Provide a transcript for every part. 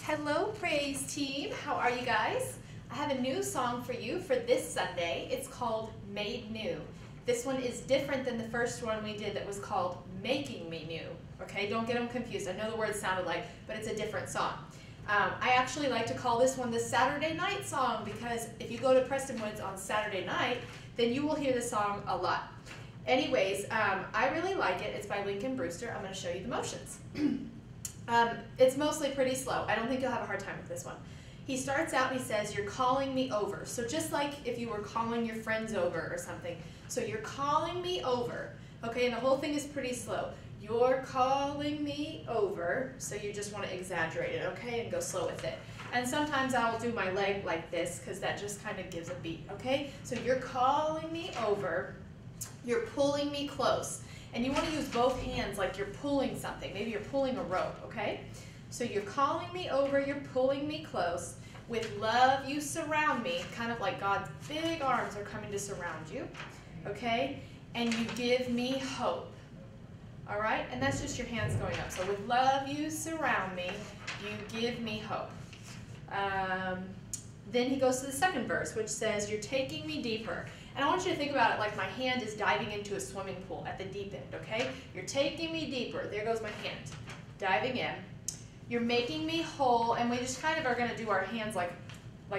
Hello, Praise Team. How are you guys? I have a new song for you for this Sunday. It's called Made New. This one is different than the first one we did that was called Making Me New. Okay, don't get them confused. I know the words sound alike, but it's a different song. I actually like to call this one the Saturday night song because if you go to Preston Woods on Saturday night, then you will hear the song a lot. Anyways, I really like it. It's by Lincoln Brewster. I'm going to show you the motions. It's mostly pretty slow. I don't think you'll have a hard time with this one. He starts out and he says, "You're calling me over." So just like if you were calling your friends over or something. So you're calling me over. Okay, and the whole thing is pretty slow. You're calling me over. So you just want to exaggerate it, okay, and go slow with it. And sometimes I'll do my leg like this because that just kind of gives a beat, okay? So you're calling me over. You're pulling me close. And you want to use both hands like you're pulling something. Maybe you're pulling a rope, okay? So you're calling me over, you're pulling me close. With love you surround me, kind of like God's big arms are coming to surround you, okay? And you give me hope, all right? And that's just your hands going up. So with love you surround me, you give me hope. Then he goes to the second verse, which says, "You're taking me deeper." And I want you to think about it like my hand is diving into a swimming pool at the deep end, okay? You're taking me deeper. There goes my hand, diving in. You're making me whole, and we just kind of are going to do our hands like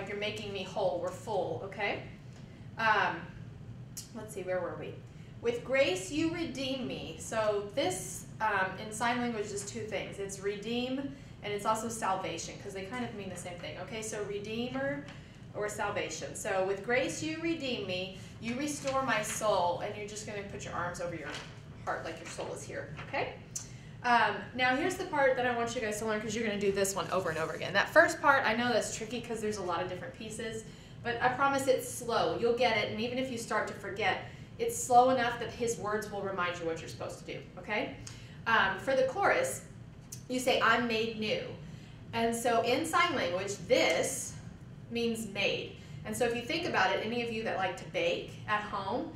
you're making me whole. We're full, okay? Let's see, where were we? With grace you redeem me. So this, in sign language, is two things. It's redeem, and it's also salvation, because they kind of mean the same thing, okay? So redeemer or salvation. So with grace you redeem me, you restore my soul, and you're just going to put your arms over your heart like your soul is here, okay? Now here's the part that I want you guys to learn because you're going to do this one over and over again. That first part, I know that's tricky because there's a lot of different pieces, but I promise it's slow. You'll get it, and even if you start to forget, it's slow enough that his words will remind you what you're supposed to do, okay? For the chorus, you say, "I'm made new." And so in sign language, this means made. And so if you think about it, any of you that like to bake at home,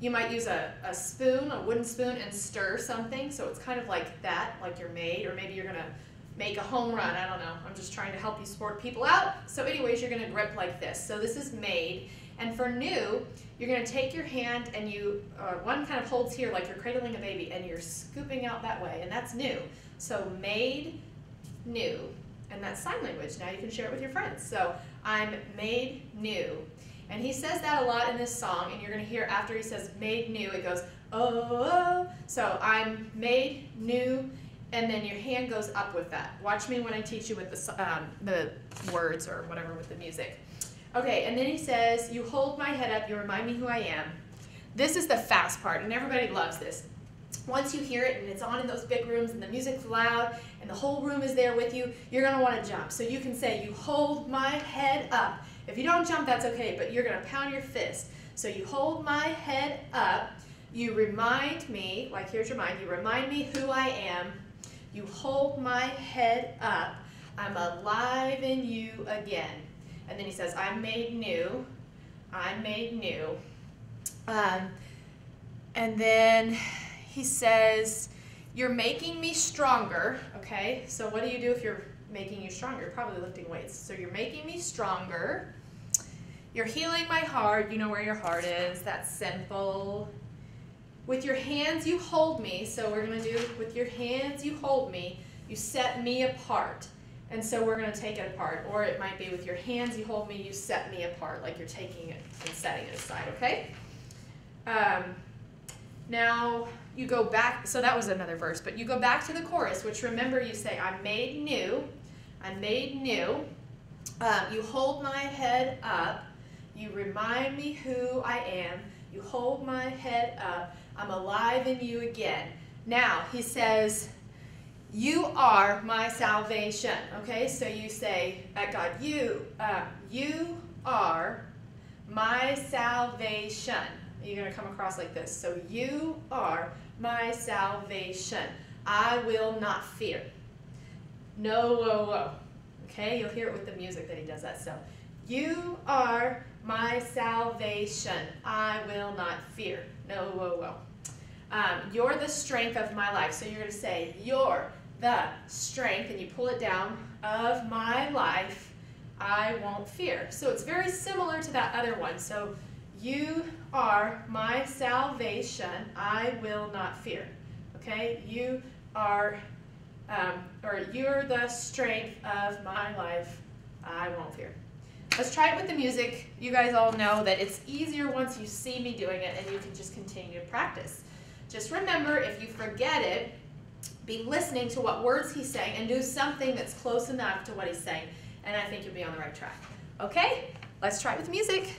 you might use a spoon, a wooden spoon, and stir something. So it's kind of like that, like you're made, or maybe you're going to make a home run. I don't know. I'm just trying to help you sport people out. So anyways, you're going to grip like this. So this is made. And for new, you're going to take your hand and you, one kind of holds here like you're cradling a baby, and you're scooping out that way, and that's new. So made, new. And that's sign language. Now you can share it with your friends. So I'm made new. And he says that a lot in this song, and you're going to hear after he says made new, it goes, "Oh, oh." So I'm made new, and then your hand goes up with that. Watch me when I teach you with the words or whatever with the music. Okay, and then he says, "You hold my head up, you remind me who I am." This is the fast part, and everybody loves this. Once you hear it and it's on in those big rooms and the music's loud and the whole room is there with you, you're going to want to jump. So you can say, "You hold my head up." If you don't jump, that's okay, but you're going to pound your fist. So you hold my head up. You remind me, like here's your mind, you remind me who I am. You hold my head up. I'm alive in you again. And then he says, "I'm made new. I'm made new." And then he says, "You're making me stronger." Okay, so what do you do if you're making you stronger? You're probably lifting weights. So you're making me stronger. You're healing my heart. You know where your heart is. That's simple. With your hands you hold me. So we're going to do, with your hands you hold me. You set me apart. And so we're going to take it apart. Or it might be with your hands you hold me, you set me apart, like you're taking it and setting it aside, okay? Now you go back, so that was another verse, but you go back to the chorus, which remember you say, "I'm made new, I'm made new." You hold my head up, you remind me who I am, you hold my head up, I'm alive in you again. Now he says, "You are my salvation." Okay, so you say at God, you are my salvation. You're going to come across like this. So you are my salvation. I will not fear. No, whoa, whoa. Okay, you'll hear it with the music that he does that. So you are my salvation. I will not fear. No, whoa, whoa. You're the strength of my life. So you're going to say, "You're the strength, and you pull it down, of my life, I won't fear. So it's very similar to that other one. So you are my salvation, I will not fear. Okay, you are, or you're the strength of my life, I won't fear. Let's try it with the music. You guys all know that it's easier once you see me doing it, and you can just continue to practice. Just remember, if you forget it, be listening to what words he's saying and do something that's close enough to what he's saying, and I think you'll be on the right track. Okay, let's try it with music.